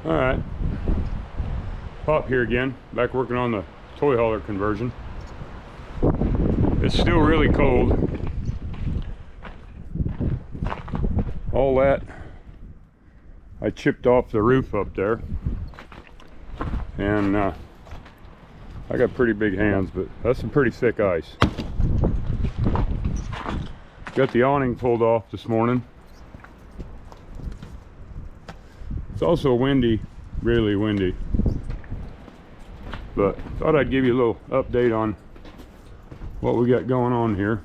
All right, Pop here again, back working on the toy hauler conversion. It's still really cold. All that I chipped off the roof up there, and I got pretty big hands, but that's some pretty thick ice. Got the awning pulled off this morning. It's also windy, really windy. But thought I'd give you a little update on what we got going on here.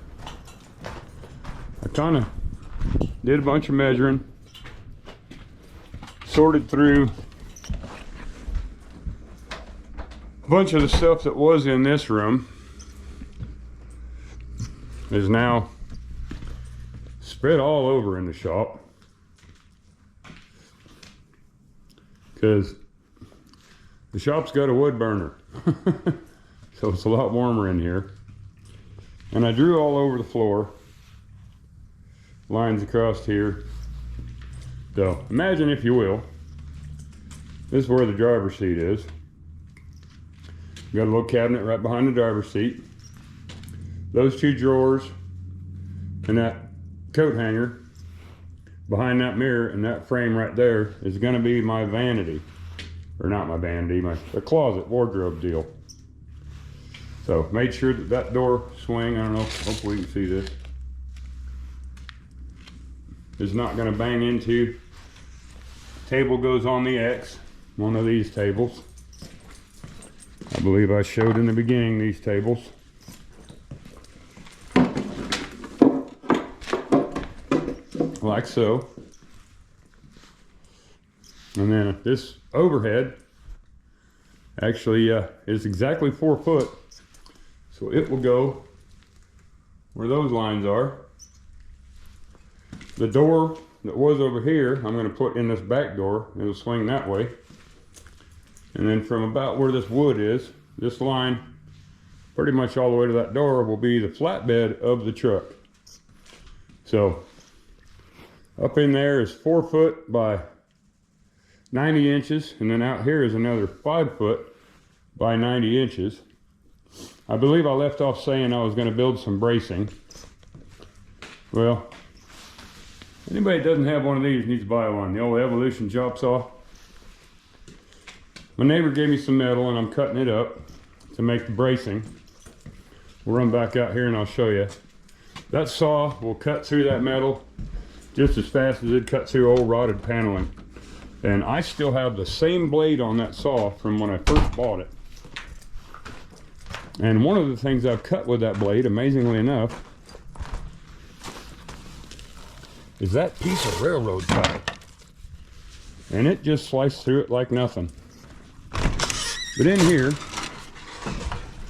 I kind of did a bunch of measuring, sorted through a bunch of the stuff that was in this room is now spread all over in the shop, because the shop's got a wood burner. So it's a lot warmer in here. And I drew all over the floor, lines across here. So imagine, if you will, this is where the driver's seat is. Got a little cabinet right behind the driver's seat. Those two drawers and that coat hanger behind that mirror, and that frame right there is going to be my vanity. Or not my vanity, the closet wardrobe deal. So made sure that that door swing, I don't know, hopefully you can see this, is not going to bang into. Table goes on the X, one of these tables. I believe I showed in the beginning these tables. Like so. And then this overhead actually is exactly 4 foot, so it will go where those lines are. The door that was over here, I'm going to put in this back door. It'll swing that way, and then from about where this wood is, this line pretty much all the way to that door will be the flatbed of the truck. So up in there is 4 foot by 90 inches, and then out here is another 5 foot by 90 inches. I believe I left off saying I was going to build some bracing. Well, anybody that doesn't have one of these needs to buy one. The old Evolution chop saw. My neighbor gave me some metal, and I'm cutting it up to make the bracing. We'll run back out here and I'll show you. That saw will cut through that metal just as fast as it cut through old rotted paneling. And I still have the same blade on that saw from when I first bought it. And one of the things I've cut with that blade, amazingly enough, is that piece of railroad tie. And it just sliced through it like nothing. But in here,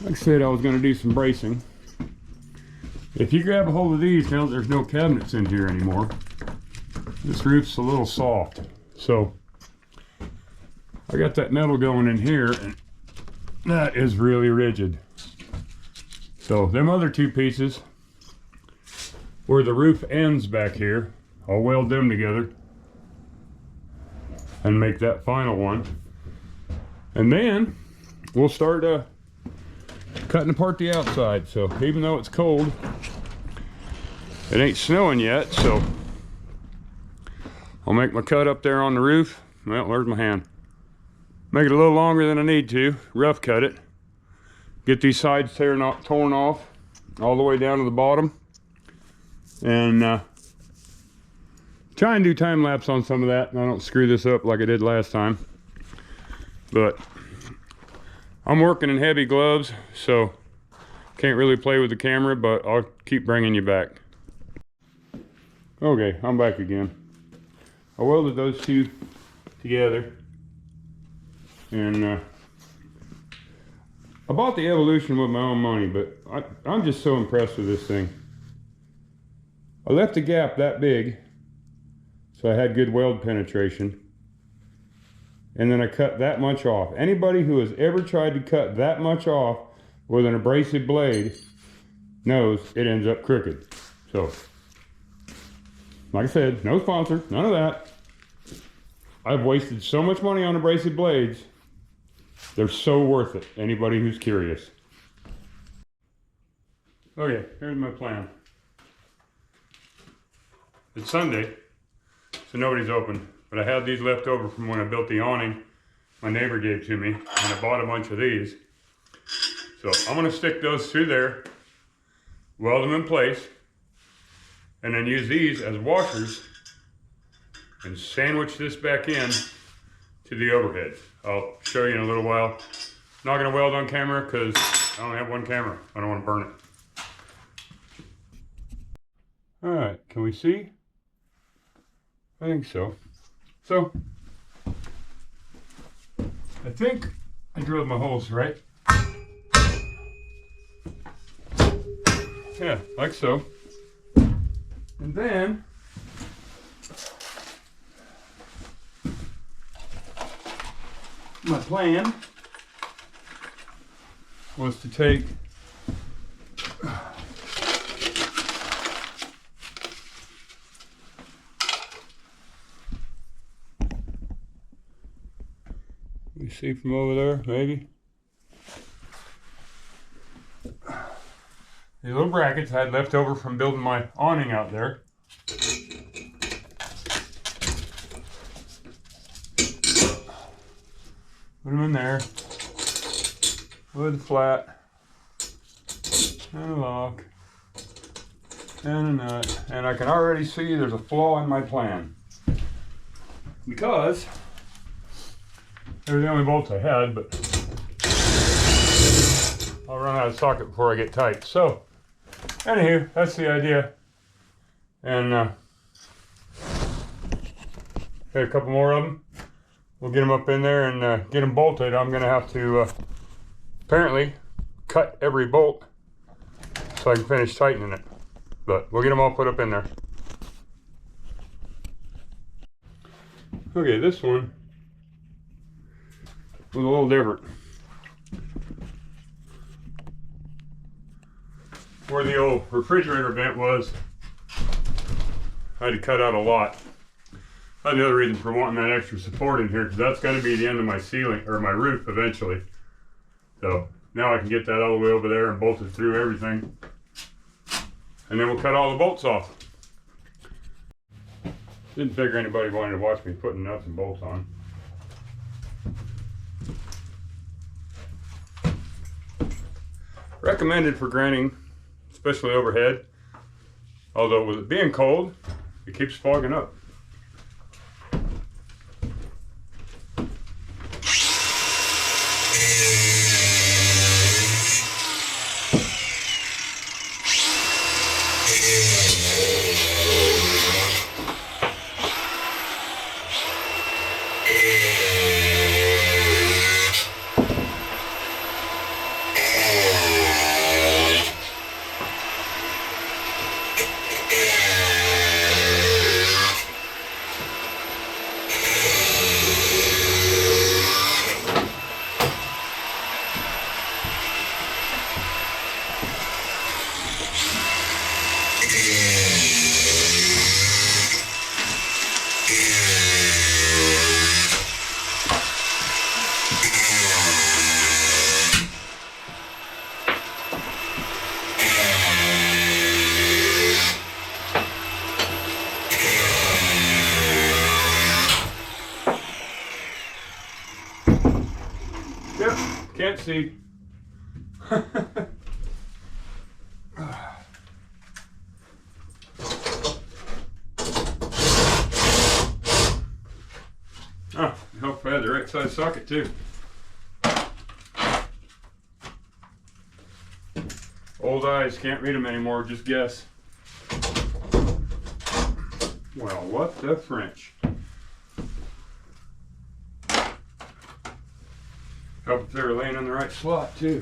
like I said, I was going to do some bracing. If you grab a hold of these, now there's no cabinets in here anymore. This roof's a little soft. So I got that metal going in here, and that is really rigid. So them other two pieces, where the roof ends back here, I'll weld them together and make that final one. And then we'll start cutting apart the outside. So even though it's cold, it ain't snowing yet, so I'll make my cut up there on the roof. Well, there's my hand. Make it a little longer than I need to, rough cut it. Get these sides torn off all the way down to the bottom. And try and do time lapse on some of that, and I don't screw this up like I did last time. But I'm working in heavy gloves, so can't really play with the camera, but I'll keep bringing you back. Okay, I'm back again. I welded those two together, and I bought the Evolution with my own money, but I'm just so impressed with this thing. I left the gap that big so I had good weld penetration, and then I cut that much off. Anybody who has ever tried to cut that much off with an abrasive blade knows it ends up crooked. So like I said, no sponsor, none of that. I've wasted so much money on abrasive blades. They're so worth it. Anybody who's curious. Okay, here's my plan. It's Sunday, so nobody's open, but I had these left over from when I built the awning my neighbor gave to me, and I bought a bunch of these. So I'm gonna stick those through there, weld them in place, and then use these as washers and sandwich this back in to the overhead. I'll show you in a little while. Not gonna weld on camera because I only have one camera. I don't want to burn it. All right, can we see? I think so. So, I think I drilled my holes right. Yeah, like so. And then, my plan was to take you see from over there, maybe? These little brackets I had left over from building my awning out there. Put them in there. Wood flat. And a lock. And a nut. And I can already see there's a flaw in my plan. Because they were the only bolts I had, but I'll run out of socket before I get tight. So, anywho, that's the idea. And got a couple more of them. We'll get them up in there and get them bolted. I'm gonna have to apparently cut every bolt so I can finish tightening it. But we'll get them all put up in there. Okay, this one was a little different. Where the old refrigerator vent was, I had to cut out a lot. That's the other reason for wanting that extra support in here, because that's going to be the end of my ceiling, or my roof eventually. So now I can get that all the way over there and bolt it through everything. And then we'll cut all the bolts off. Didn't figure anybody wanted to watch me putting nuts and bolts on. Recommended for granting, especially overhead. Although with it being cold, it keeps fogging up. Yep, can't see. Oh, I hope I had the right size socket too. Old eyes can't read them anymore, just guess. Well, what the French? Hope they were laying in the right slot too.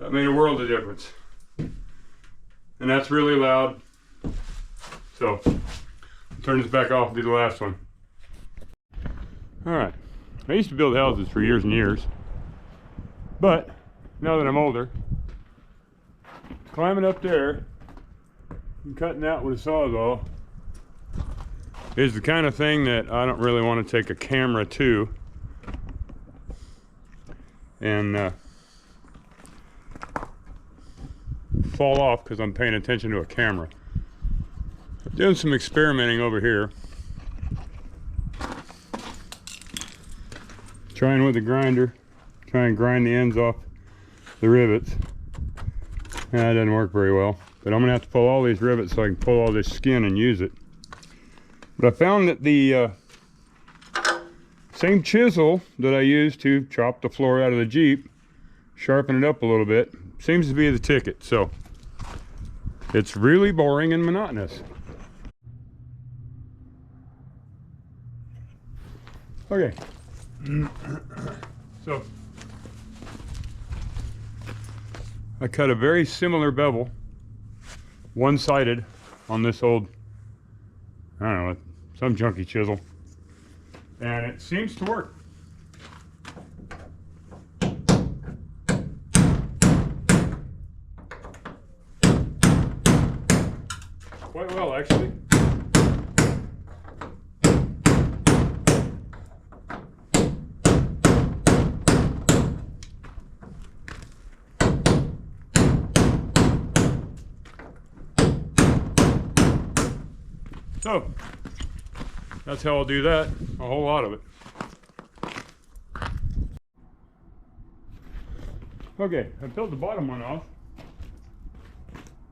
That made a world of difference. And that's really loud. So, I'll turn this back off, do the last one. Alright, I used to build houses for years and years. But, now that I'm older, climbing up there and cutting out with a sawzall is the kind of thing that I don't really want to take a camera to and fall off because I'm paying attention to a camera. I'm doing some experimenting over here. Trying with the grinder, try and grind the ends off the rivets. That doesn't work very well, but I'm gonna have to pull all these rivets so I can pull all this skin and use it. But I found that the same chisel that I used to chop the floor out of the Jeep, sharpen it up a little bit, seems to be the ticket. So it's really boring and monotonous. Okay. So I cut a very similar bevel, one-sided, on this old, I don't know, some junky chisel, and it seems to work. Quite well, actually. So, that's how I'll do that, a whole lot of it. Okay, I peeled the bottom one off,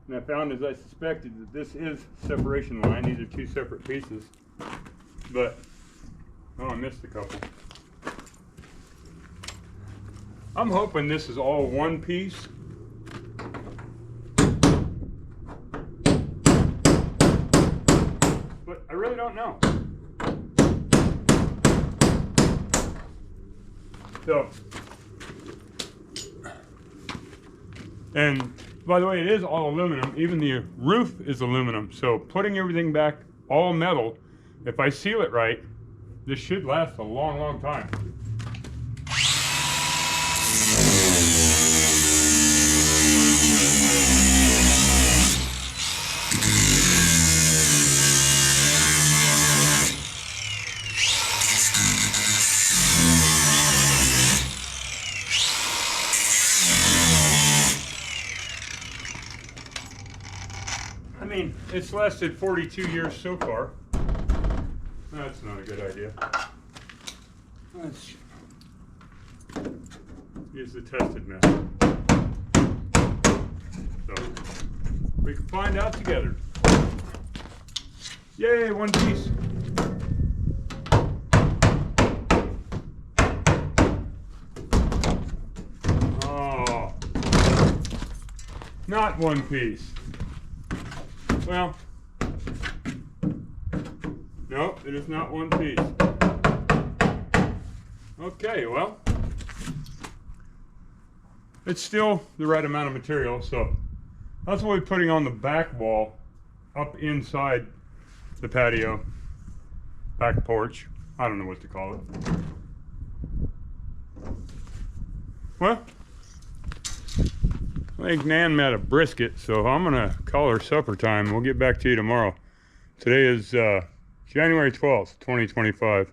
and I found, as I suspected, that this is separation line. These are two separate pieces, but, oh, I missed a couple. I'm hoping this is all one piece. But I really don't know. So, and by the way, it is all aluminum. Even the roof is aluminum. So putting everything back all metal, if I seal it right, this should last a long, long time. I mean, it's lasted 42 years so far. That's not a good idea. Let's use the tested method. So, we can find out together. Yay, one piece. Oh, not one piece. Well, nope, it is not one piece. Okay, well, it's still the right amount of material, so that's what we're putting on the back wall up inside the patio, back porch. I don't know what to call it. Well, I think Nan made a brisket, so I'm gonna call her supper time. We'll get back to you tomorrow. Today is January 12th, 2025.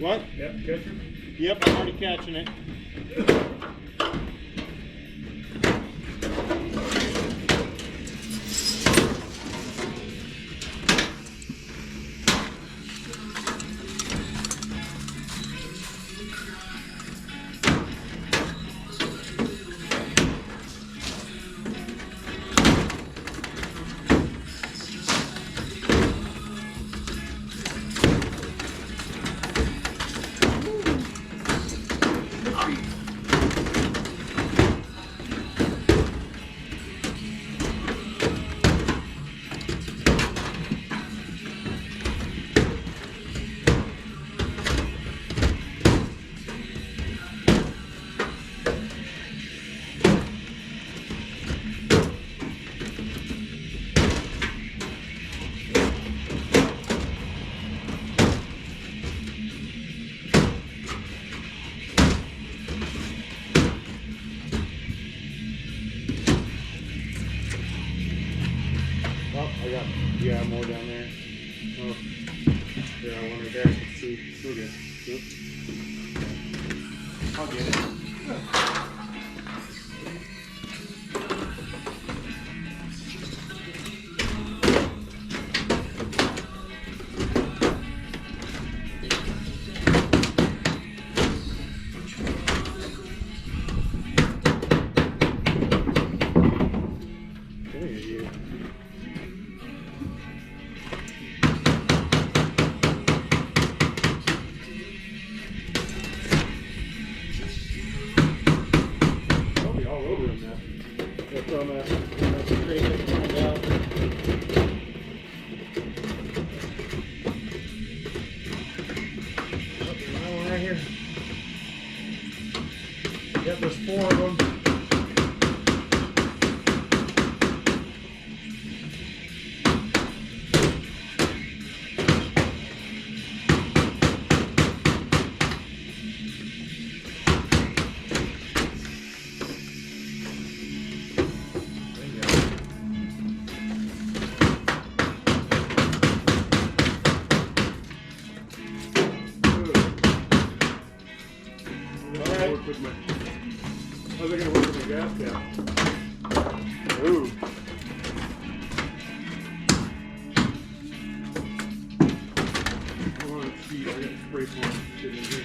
What? Yep, catcher. Yep, I'm already catching it. Oh, I got, yeah, more down there. Oh, yeah, one right there. Let's see. We're good. Oop. I'll get it. There you go. Probably all over him now. That's from a crate that comes out. Oh, there's another one right here. Yep, there's 4 of them. How's it gonna work with my gas cap? Ooh. Hold on, I got a spray foam sitting in here.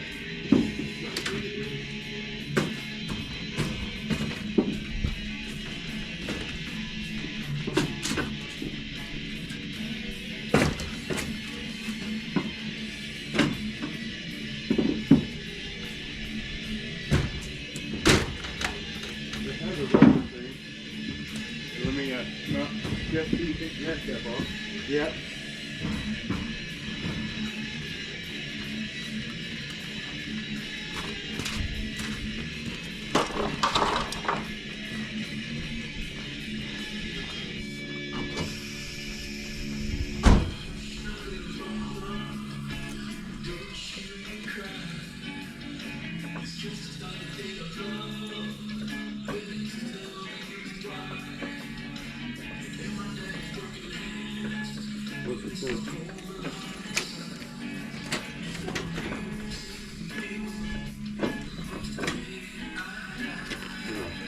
Let me get the gas cap off. Yep. What's it for?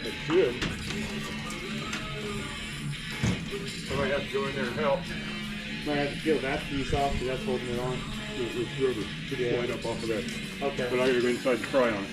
It should. I might have to go in there and help. Might have to peel that piece off because that's holding it on. It's rubber. Should slide up off of that. Okay. But I gotta go inside and try on it.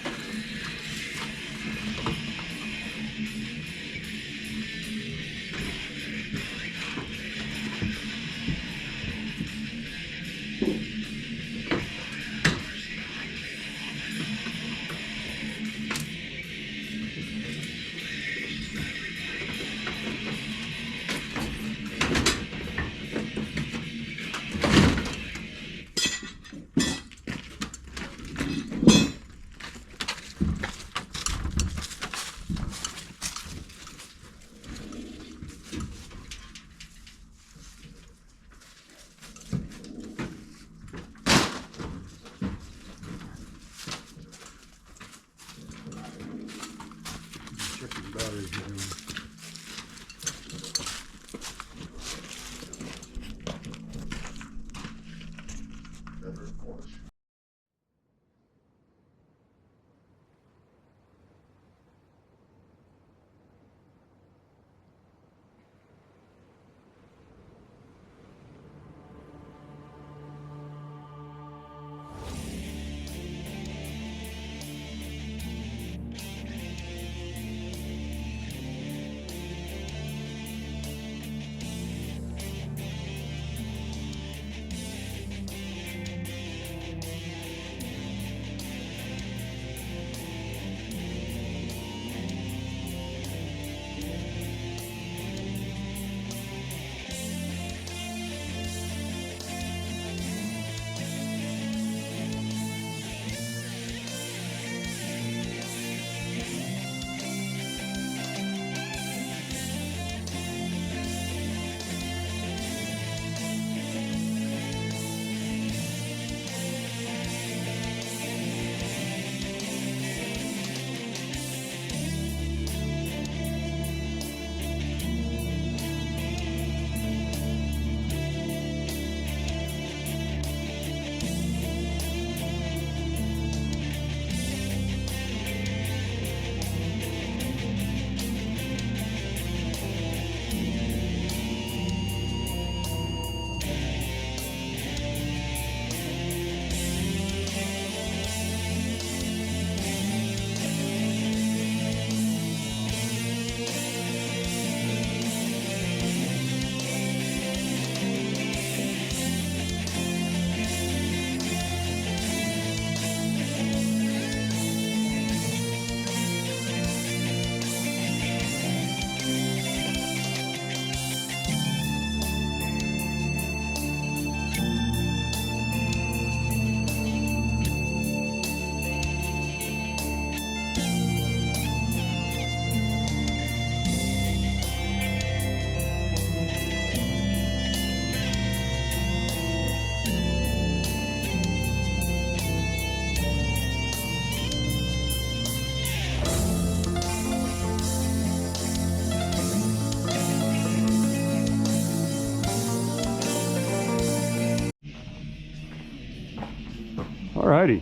Alrighty.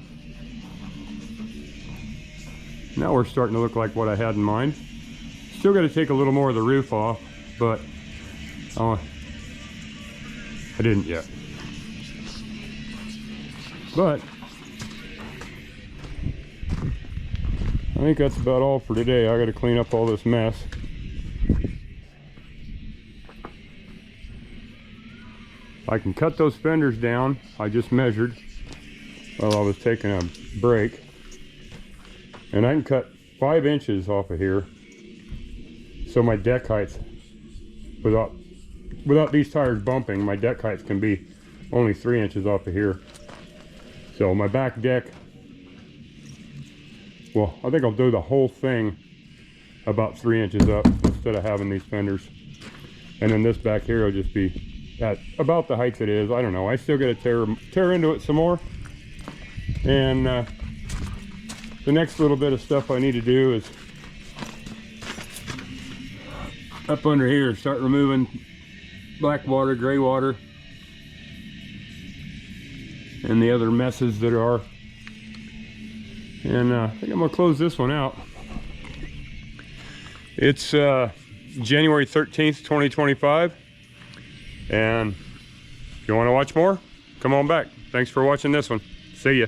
Now we're starting to look like what I had in mind. Still got to take a little more of the roof off, but I didn't yet. But I think that's about all for today. I got to clean up all this mess. I can cut those fenders down. I just measured while I was taking a break. And I can cut 5 inches off of here. So my deck heights, without these tires bumping, my deck heights can be only 3 inches off of here. So my back deck, well, I think I'll do the whole thing about 3 inches up instead of having these fenders. And then this back here will just be at about the height it is. I don't know. I still got to tear into it some more. And the next little bit of stuff I need to do is up under here, start removing black water, gray water, and the other messes that are. And I think I'm gonna close this one out. It's January 13th, 2025. And if you want to watch more, come on back. Thanks for watching this one. See ya.